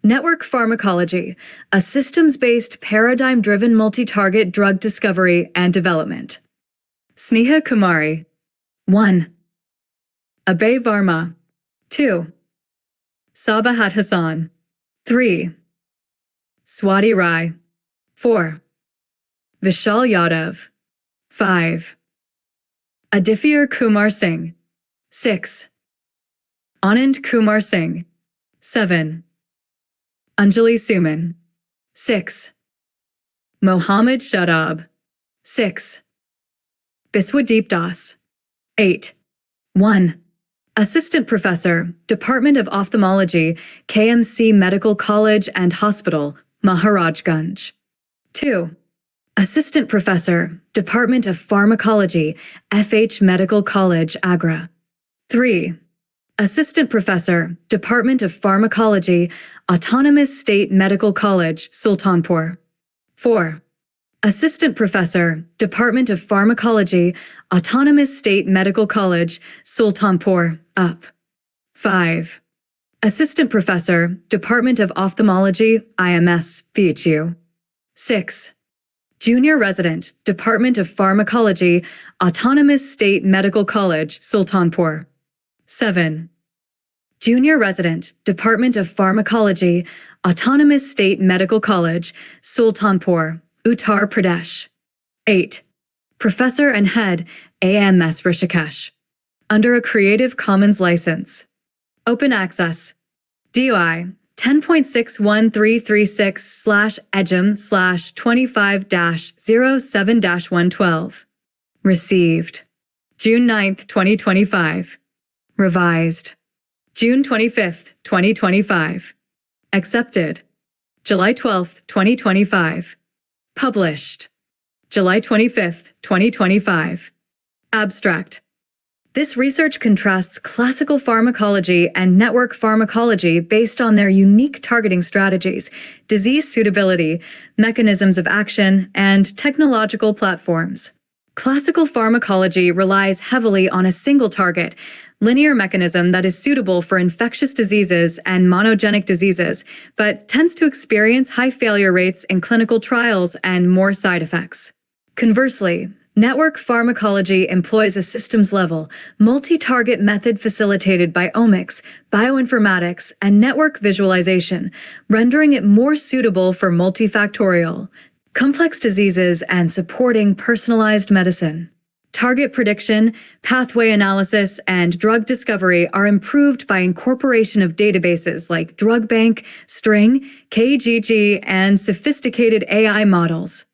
Network Pharmacology, a systems-based paradigm-driven multi-target drug discovery and development. Sneha Kumari. 1. Abhay Verma. 2. Sabahat Hasan. 3. Swati Rai. 4. Vishal Yadav. 5. Aditya Kumar Singh. 6. Anand Kumar Singh. 7. Anjali Suman. 6. Mohd Shadab. 6. Biswadeep Das. 8. 1. Assistant Professor, Department of Ophthalmology, KMC Medical College and Hospital, Maharajganj. 2. Assistant Professor, Department of Pharmacology, FH Medical College, Agra. 3. Assistant Professor, Department of Pharmacology, Autonomous State Medical College, Sultanpur. 4. Assistant Professor, Department of Pharmacology, Autonomous State Medical College, Sultanpur, UP. 5. Assistant Professor, Department of Ophthalmology, IMS, VHU. 6. Junior Resident, Department of Pharmacology, Autonomous State Medical College, Sultanpur. 7. Junior Resident, Department of Pharmacology, Autonomous State Medical College, Sultanpur, Uttar Pradesh. 8. Professor and Head, AMS Rishikesh. Under a Creative Commons license. Open Access. DOI 10.61336/EGM/25-07-112. Received. June 9, 2025. Revised. June 25, 2025. Accepted. July 12, 2025. Published. July 25, 2025. Abstract. This research contrasts classical pharmacology and network pharmacology based on their unique targeting strategies, disease suitability, mechanisms of action, and technological platforms. Classical pharmacology relies heavily on a single target, linear mechanism that is suitable for infectious diseases and monogenic diseases, but tends to experience high failure rates in clinical trials and more side effects. Conversely, network pharmacology employs a systems-level, multi-target method facilitated by omics, bioinformatics, and network visualization, rendering it more suitable for multifactorial, complex diseases and supporting personalized medicine. Target prediction, pathway analysis, and drug discovery are improved by incorporation of databases like DrugBank, String, KGG, and sophisticated AI models.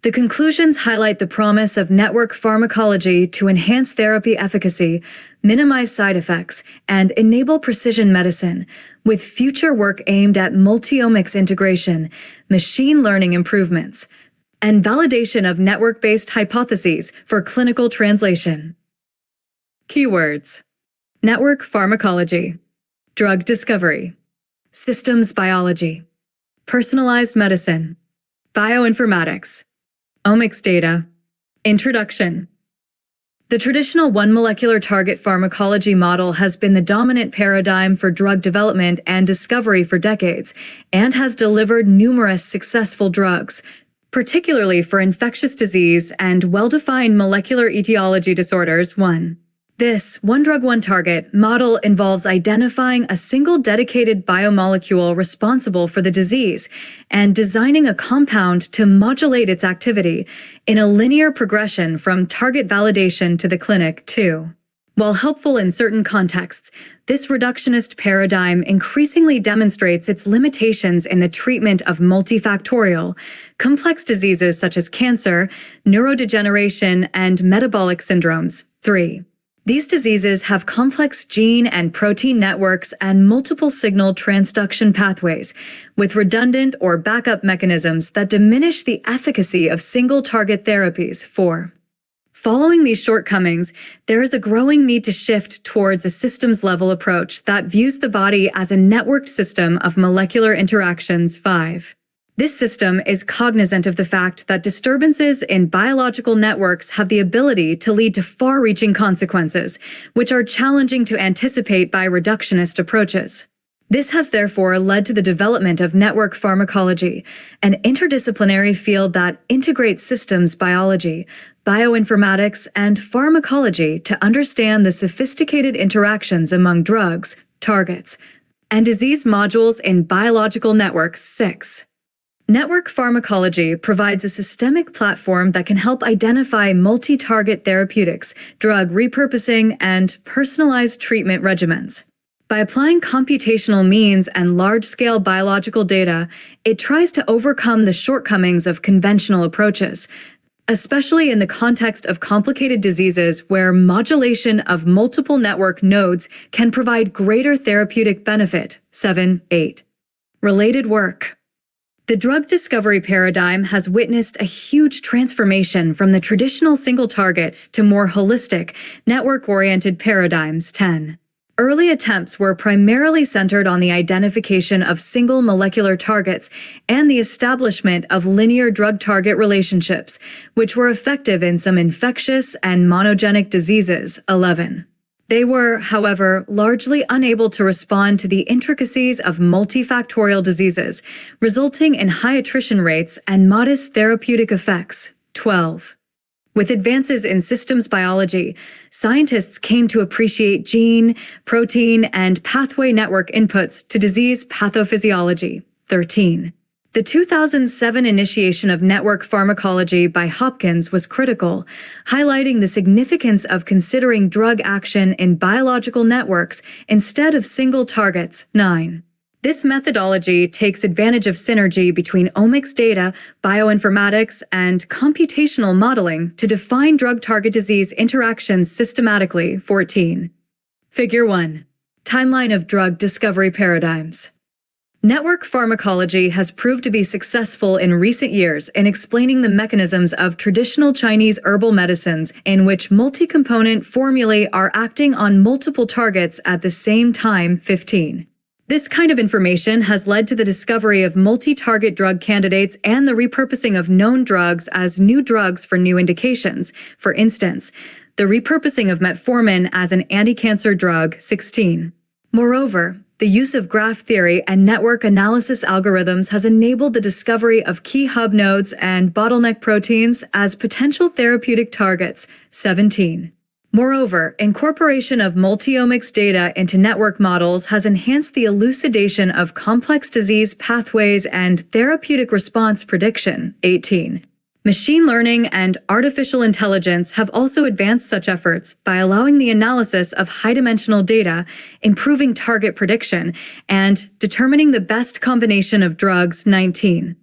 The conclusions highlight the promise of network pharmacology to enhance therapy efficacy, minimize side effects, and enable precision medicine, with future work aimed at multi-omics integration, machine learning improvements, and validation of network-based hypotheses for clinical translation. Keywords: network pharmacology, drug discovery, systems biology, personalized medicine, bioinformatics, omics data, introduction. The traditional one molecular target pharmacology model has been the dominant paradigm for drug development and discovery for decades, and has delivered numerous successful drugs, particularly for infectious disease and well-defined molecular etiology disorders. 1. This one drug, one target model involves identifying a single dedicated biomolecule responsible for the disease and designing a compound to modulate its activity in a linear progression from target validation to the clinic. 2. While helpful in certain contexts, this reductionist paradigm increasingly demonstrates its limitations in the treatment of multifactorial, complex diseases such as cancer, neurodegeneration, and metabolic syndromes. 3. These diseases have complex gene and protein networks and multiple signal transduction pathways, with redundant or backup mechanisms that diminish the efficacy of single-target therapies. 4. Following these shortcomings, there is a growing need to shift towards a systems-level approach that views the body as a networked system of molecular interactions. 5. This system is cognizant of the fact that disturbances in biological networks have the ability to lead to far-reaching consequences, which are challenging to anticipate by reductionist approaches. This has therefore led to the development of network pharmacology, an interdisciplinary field that integrates systems biology, bioinformatics, and pharmacology to understand the sophisticated interactions among drugs, targets, and disease modules in biological networks. 6. Network pharmacology provides a systemic platform that can help identify multi-target therapeutics, drug repurposing, and personalized treatment regimens. By applying computational means and large-scale biological data, it tries to overcome the shortcomings of conventional approaches, especially in the context of complicated diseases where modulation of multiple network nodes can provide greater therapeutic benefit. 7. 8. Related work. The drug discovery paradigm has witnessed a huge transformation from the traditional single-target to more holistic, network-oriented paradigms. 10. Early attempts were primarily centered on the identification of single molecular targets and the establishment of linear drug-target relationships, which were effective in some infectious and monogenic diseases. 11. They were, however, largely unable to respond to the intricacies of multifactorial diseases, resulting in high attrition rates and modest therapeutic effects. 12. With advances in systems biology, scientists came to appreciate gene, protein, and pathway network inputs to disease pathophysiology. 13. The 2007 initiation of network pharmacology by Hopkins was critical, highlighting the significance of considering drug action in biological networks instead of single targets. 9. This methodology takes advantage of synergy between omics data, bioinformatics, and computational modeling to define drug-target disease interactions systematically. 14. Figure 1. Timeline of drug discovery paradigms. Network pharmacology has proved to be successful in recent years in explaining the mechanisms of traditional Chinese herbal medicines in which multi-component formulae are acting on multiple targets at the same time. 15. This kind of information has led to the discovery of multi-target drug candidates and the repurposing of known drugs as new drugs for new indications. For instance, the repurposing of metformin as an anti-cancer drug. 16. Moreover, the use of graph theory and network analysis algorithms has enabled the discovery of key hub nodes and bottleneck proteins as potential therapeutic targets. 17. Moreover, incorporation of multiomics data into network models has enhanced the elucidation of complex disease pathways and therapeutic response prediction. 18. Machine learning and artificial intelligence have also advanced such efforts by allowing the analysis of high-dimensional data, improving target prediction, and determining the best combination of drugs. 19.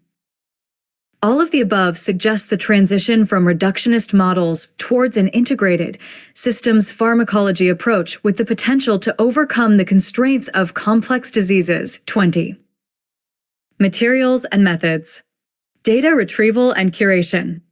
All of the above suggests the transition from reductionist models towards an integrated, systems pharmacology approach with the potential to overcome the constraints of complex diseases. 20. Materials and methods. Data retrieval and curation.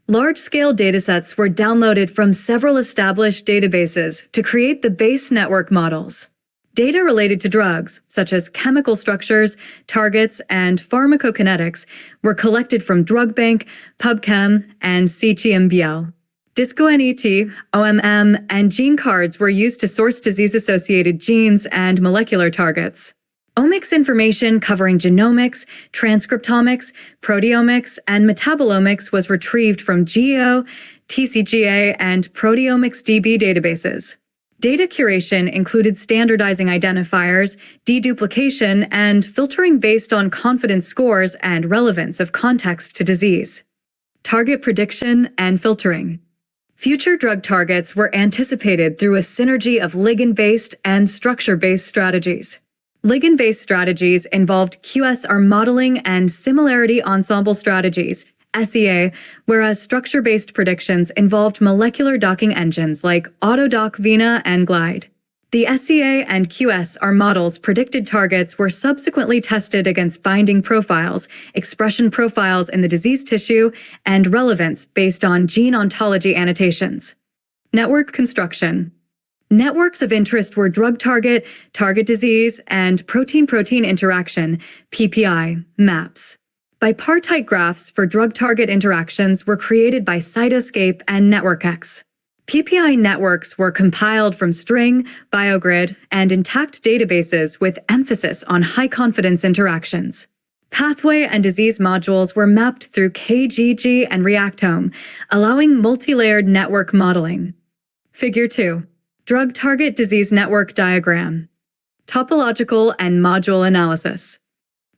Large-scale datasets were downloaded from several established databases to create the base network models. Data related to drugs, such as chemical structures, targets, and pharmacokinetics, were collected from DrugBank, PubChem, and CTMBL. DiscoNET, OMM, and gene cards were used to source disease-associated genes and molecular targets. Omics information covering genomics, transcriptomics, proteomics, and metabolomics was retrieved from GEO, TCGA, and Proteomics DB databases. Data curation included standardizing identifiers, deduplication, and filtering based on confidence scores and relevance of context to disease. Target prediction and filtering. Future drug targets were anticipated through a synergy of ligand-based and structure-based strategies. Ligand-based strategies involved QSR modeling and similarity ensemble strategies, SEA, whereas structure-based predictions involved molecular docking engines like AutoDock, Vena, and Glide. The SEA and QSR models' predicted targets were subsequently tested against binding profiles, expression profiles in the disease tissue, and relevance based on gene ontology annotations. Network construction. Networks of interest were drug target, target disease, and protein-protein interaction, PPI, maps. Bipartite graphs for drug-target interactions were created by Cytoscape and NetworkX. PPI networks were compiled from string, biogrid, and intact databases with emphasis on high-confidence interactions. Pathway and disease modules were mapped through KGG and Reactome, allowing multi-layered network modeling. Figure 2. Drug Target Disease Network Diagram. Topological and module analysis.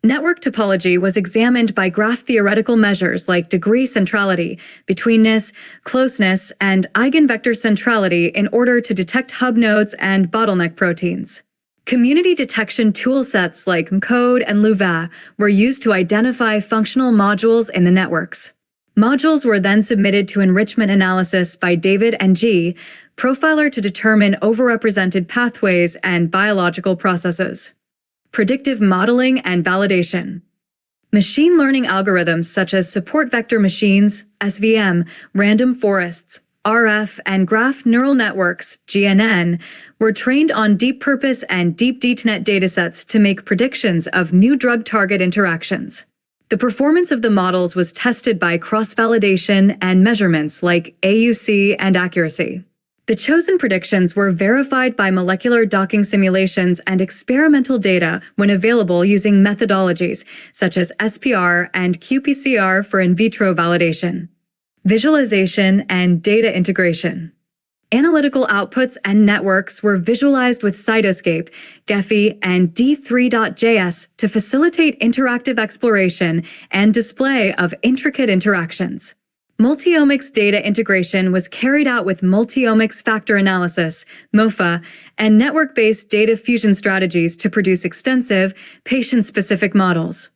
Network topology was examined by graph theoretical measures like degree centrality, betweenness, closeness, and eigenvector centrality in order to detect hub nodes and bottleneck proteins. Community detection toolsets like MCODE and Louvain were used to identify functional modules in the networks. Modules were then submitted to enrichment analysis by David and G, profiler to determine overrepresented pathways and biological processes. Predictive modeling and validation. Machine learning algorithms such as support vector machines, SVM, random forests, RF, and graph neural networks, GNN, were trained on deep purpose and deep DeepNet datasets to make predictions of new drug target interactions. The performance of the models was tested by cross-validation and measurements like AUC and accuracy. The chosen predictions were verified by molecular docking simulations and experimental data when available using methodologies such as SPR and qPCR for in vitro validation. Visualization and data integration. Analytical outputs and networks were visualized with Cytoscape, Gephi, and D3.js to facilitate interactive exploration and display of intricate interactions. Multiomics data integration was carried out with multiomics factor analysis, MOFA, and network-based data fusion strategies to produce extensive, patient-specific models.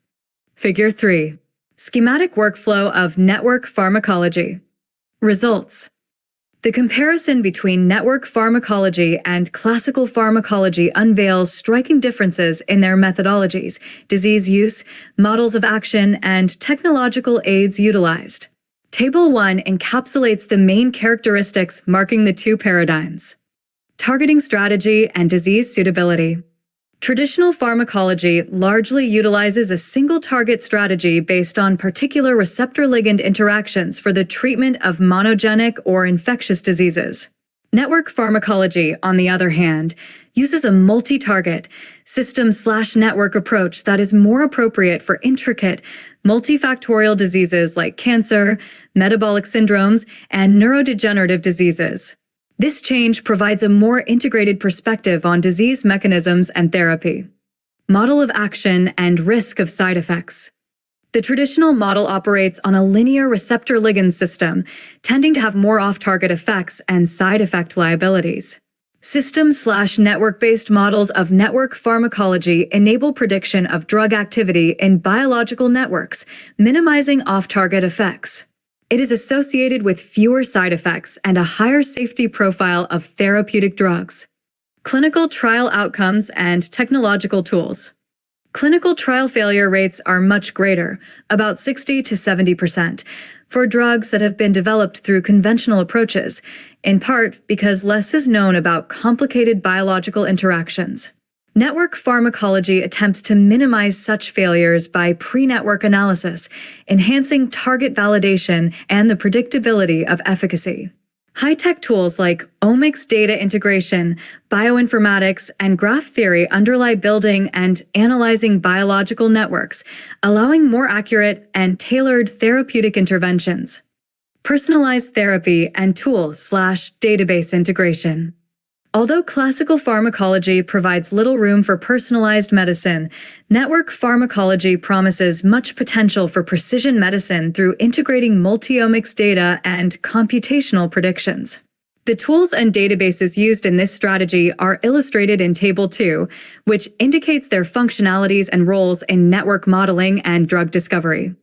Figure 3. Schematic workflow of network pharmacology. Results. The comparison between network pharmacology and classical pharmacology unveils striking differences in their methodologies, disease use, models of action, and technological aids utilized. Table 1 encapsulates the main characteristics marking the two paradigms. Targeting strategy and disease suitability. Traditional pharmacology largely utilizes a single target strategy based on particular receptor-ligand interactions for the treatment of monogenic or infectious diseases. Network pharmacology, on the other hand, uses a multi-target, system/network approach that is more appropriate for intricate, multifactorial diseases like cancer, metabolic syndromes, and neurodegenerative diseases. This change provides a more integrated perspective on disease mechanisms and therapy. Model of action and risk of side effects. The traditional model operates on a linear receptor-ligand system, tending to have more off-target effects and side effect liabilities. System/network-based models of network pharmacology enable prediction of drug activity in biological networks, minimizing off-target effects. It is associated with fewer side effects and a higher safety profile of therapeutic drugs. Clinical trial outcomes and technological tools. Clinical trial failure rates are much greater, about 60 to 70%, for drugs that have been developed through conventional approaches, in part because less is known about complicated biological interactions. Network pharmacology attempts to minimize such failures by pre-network analysis, enhancing target validation and the predictability of efficacy. High-tech tools like omics data integration, bioinformatics, and graph theory underlie building and analyzing biological networks, allowing more accurate and tailored therapeutic interventions. Personalized therapy and tool/database integration. Although classical pharmacology provides little room for personalized medicine, network pharmacology promises much potential for precision medicine through integrating multiomics data and computational predictions. The tools and databases used in this strategy are illustrated in Table 2, which indicates their functionalities and roles in network modeling and drug discovery.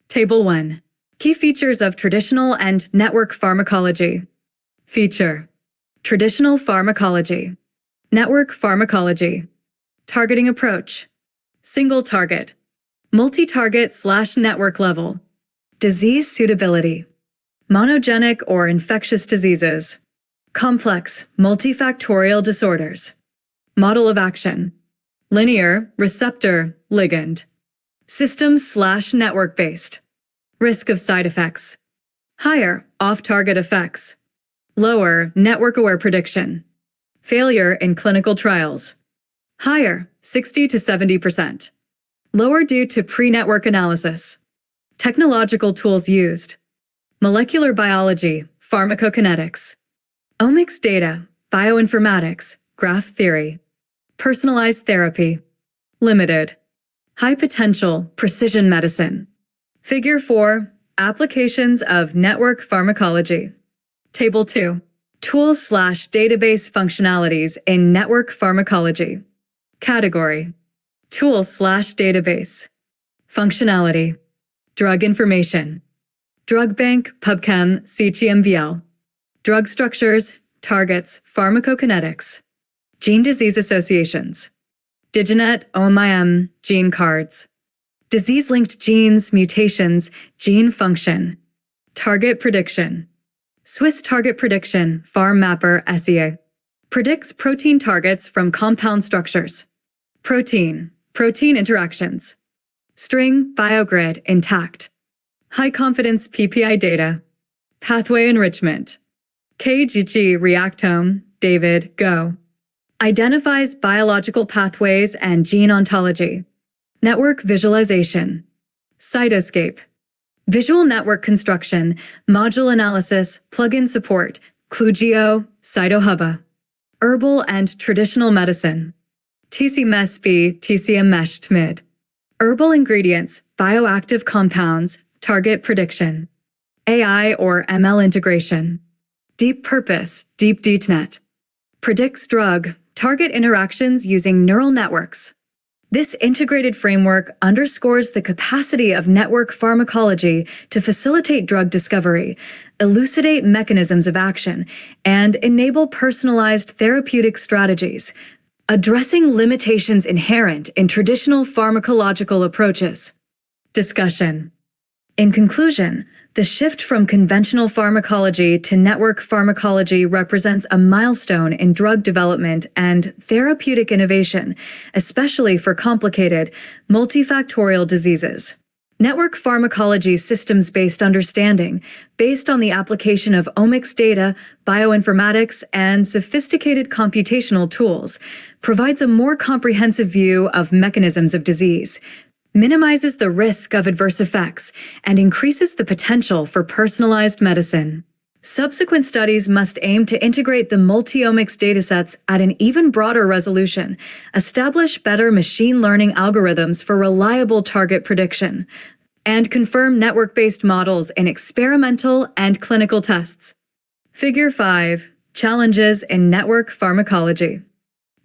Table 1. Key features of traditional and network pharmacology. Feature. Traditional pharmacology. Network pharmacology. Targeting approach. Single target. Multi-target/network level. Disease suitability. Monogenic or infectious diseases. Complex, multifactorial disorders. Model of action. Linear, receptor, ligand. Systems/network based. Risk of side effects. Higher, off-target effects. Lower, network-aware prediction. Failure in clinical trials. Higher, 60 to 70%. Lower due to pre-network analysis. Technological tools used. Molecular biology, pharmacokinetics. Omics data, bioinformatics, graph theory. Personalized therapy. Limited. High potential, precision medicine. Figure 4, applications of network pharmacology. Table 2, tools/database functionalities in network pharmacology. Category, tools/database. Functionality, drug information. Drug bank, PubChem, CGMVL. Drug structures, targets, pharmacokinetics. Gene-disease associations. Diginet, OMIM, gene cards. Disease-linked genes, mutations, gene function. Target prediction. Swiss target prediction, PharmMapper SEA. Predicts protein targets from compound structures. Protein interactions. String, biogrid, intact. High-confidence PPI data. Pathway enrichment. KGG reactome, David, Go. Identifies biological pathways and gene ontology. Network visualization. Cytoscape. Visual network construction, module analysis, plugin support, Clugio, CytoHubba. Herbal and traditional medicine. TCMSB, TCM Mesh TMID. Herbal ingredients, bioactive compounds, target prediction. AI or ML integration. Deep purpose, deep DeepNet. Predicts drug, target interactions using neural networks. This integrated framework underscores the capacity of network pharmacology to facilitate drug discovery, elucidate mechanisms of action, and enable personalized therapeutic strategies, addressing limitations inherent in traditional pharmacological approaches. Discussion. In conclusion, the shift from conventional pharmacology to network pharmacology represents a milestone in drug development and therapeutic innovation, especially for complicated, multifactorial diseases. Network pharmacology's systems-based understanding, based on the application of omics data, bioinformatics, and sophisticated computational tools, provides a more comprehensive view of mechanisms of disease, minimizes the risk of adverse effects, and increases the potential for personalized medicine. Subsequent studies must aim to integrate the multi-omics datasets at an even broader resolution, establish better machine learning algorithms for reliable target prediction, and confirm network-based models in experimental and clinical tests. Figure 5. Challenges in network pharmacology.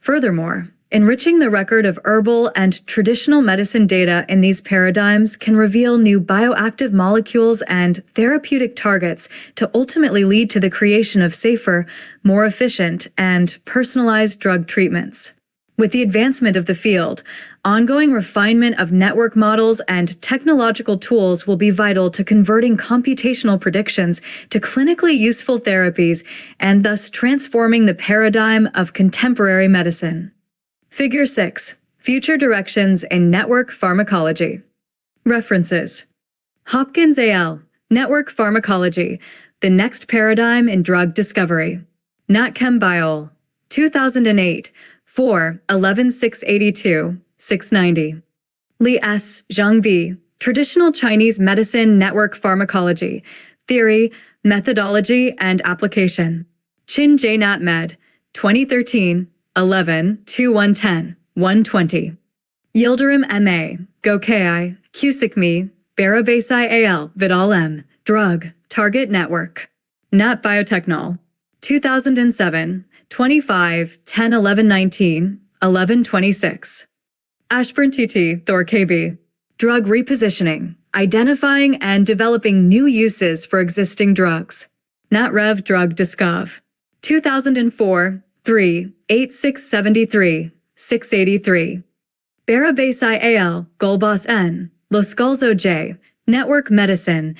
Furthermore, enriching the record of herbal and traditional medicine data in these paradigms can reveal new bioactive molecules and therapeutic targets to ultimately lead to the creation of safer, more efficient, and personalized drug treatments. With the advancement of the field, ongoing refinement of network models and technological tools will be vital to converting computational predictions to clinically useful therapies and thus transforming the paradigm of contemporary medicine. Figure 6. Future directions in network pharmacology. References. Hopkins A.L. Network Pharmacology, The Next Paradigm in Drug Discovery. NatChem Biol. 2008. 4, 11-682, 690. Li S. Zhang V. Traditional Chinese Medicine Network Pharmacology, Theory, Methodology, and Application. Chin J. Nat Med. 2013. 11, 2-110, 120. Yildirim M.A., Gokei, Cusick-Me, Barabasai A.L., Vidal M., Drug, Target Network. Nat Biotechnol. 2007, 25, 10-11-19, 11-26. Ashburn T.T., Thor K.B. Drug Repositioning, Identifying and Developing New Uses for Existing Drugs. NatRev Drug Discov. 2004, 3, 8673, 683. Barabasai A.L., Golbas N., Loscalzo J., Network Medicine,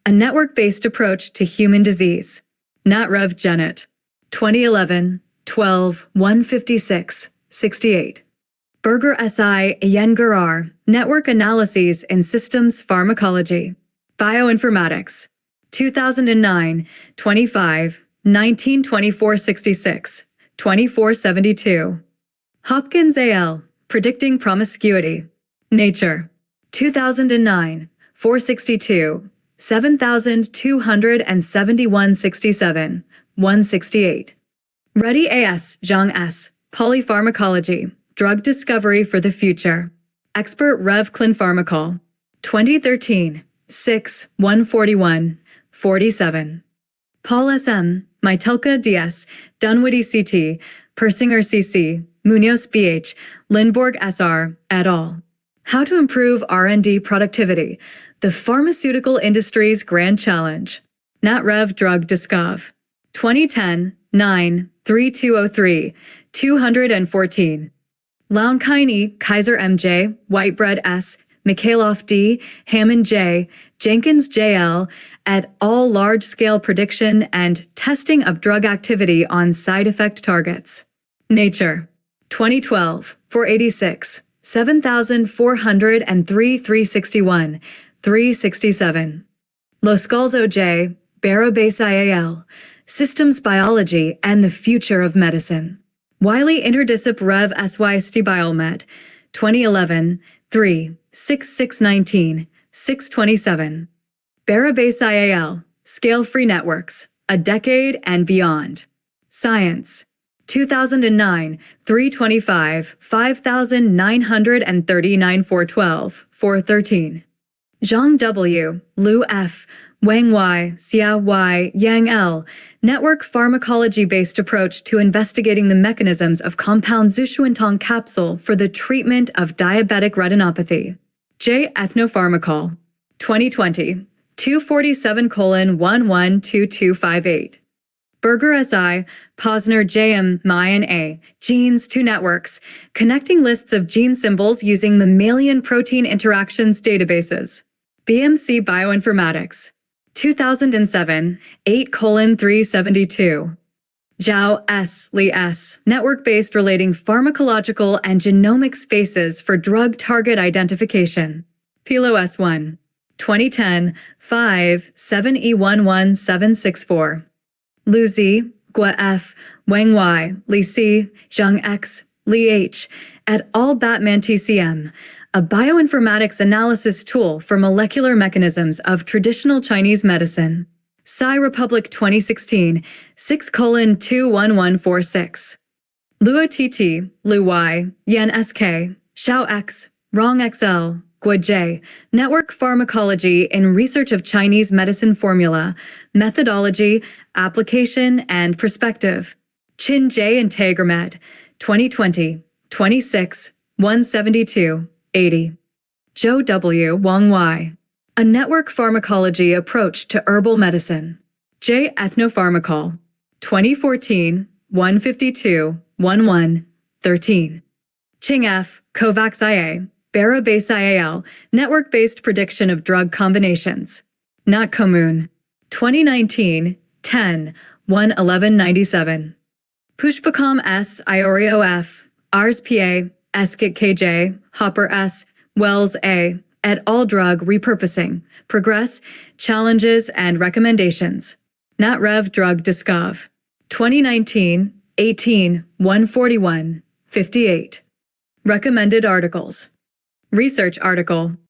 a network-based approach to human disease. NatRev Genet. 2011, 12, 156, 68. Berger S.I. Yengerar, Network Analyses in Systems Pharmacology. Bioinformatics. 2009, 25, 1924-66, 2472. Hopkins A.L., Predicting Promiscuity. Nature. 2009, 462, 7271-67, 168. Reddy A.S., Zhang S., Polypharmacology, Drug Discovery for the Future. Expert Rev. Clin Pharmacol. 2013, 6, 141, 47. Paul S.M., Mytelka D.S., Dunwoody C.T., Persinger C.C., Munoz B.H., Lindborg S.R., et al. How to Improve R&D Productivity, the Pharmaceutical Industry's Grand Challenge. NatRev Drug Discov. 2010, 9, 3203, 214. Launkine E., Kaiser M.J., Whitebread S., Mikhailov D., Hammond J., Jenkins J.L., et al. Large-scale prediction and testing of drug activity on side effect targets. Nature. 2012, 486, 7403, 361, 367. Loscalzo J., Barabasi A.L., Systems Biology and the Future of Medicine. Wiley Interdiscip Rev. SYST Biomed. 2011, 3, 6619, 627. Barabasi A.L., Scale-Free Networks, A Decade and Beyond. Science. 2009, 325, 5939, 412, 413. Zhang W., Liu F., Wang Y., Xia Y., Yang L., Network Pharmacology-based approach to investigating the mechanisms of compound Zhuchuantong capsule for the treatment of diabetic retinopathy. J. Ethnopharmacol. 2020, 247:112258. Berger S.I., Posner J.M., Mayan A., Genes to Networks, connecting lists of gene symbols using mammalian protein interactions databases. BMC Bioinformatics. 2007, 8:372. Zhao S., Lee S., network-based relating pharmacological and genomic spaces for drug target identification. Pilo S1. 2010, 5, 7E11764. Lu Z, Gua F., Wang Y., Li C., Zhang X., Li H., et al. Batman TCM, a bioinformatics analysis tool for molecular mechanisms of traditional Chinese medicine. Psi Republic 2016, 6:21146. Luo TT, Lu Y., Yen SK, Xiao X, Rong XL, Gua J, Network Pharmacology in Research of Chinese Medicine Formula, Methodology, Application, and Perspective. Chin J. Integramed, 2020, 26, 172, 80. Zhou W. Wang Y. A Network Pharmacology Approach to Herbal Medicine. J. Ethnopharmacol. 2014, 152, 11, 13. Ching F. Kovacs IA. Barabasi AL, Network-Based Prediction of Drug Combinations. Not Commune. 2019, 10, 11197. Pushpakam S. Iorio F. Ars PA, Eskit KJ, Hopper S., Wells A., et al. Drug Repurposing, Progress, Challenges, and Recommendations. NatRev Drug Discov. 2019, 18, 141, 58. Recommended Articles. Research article.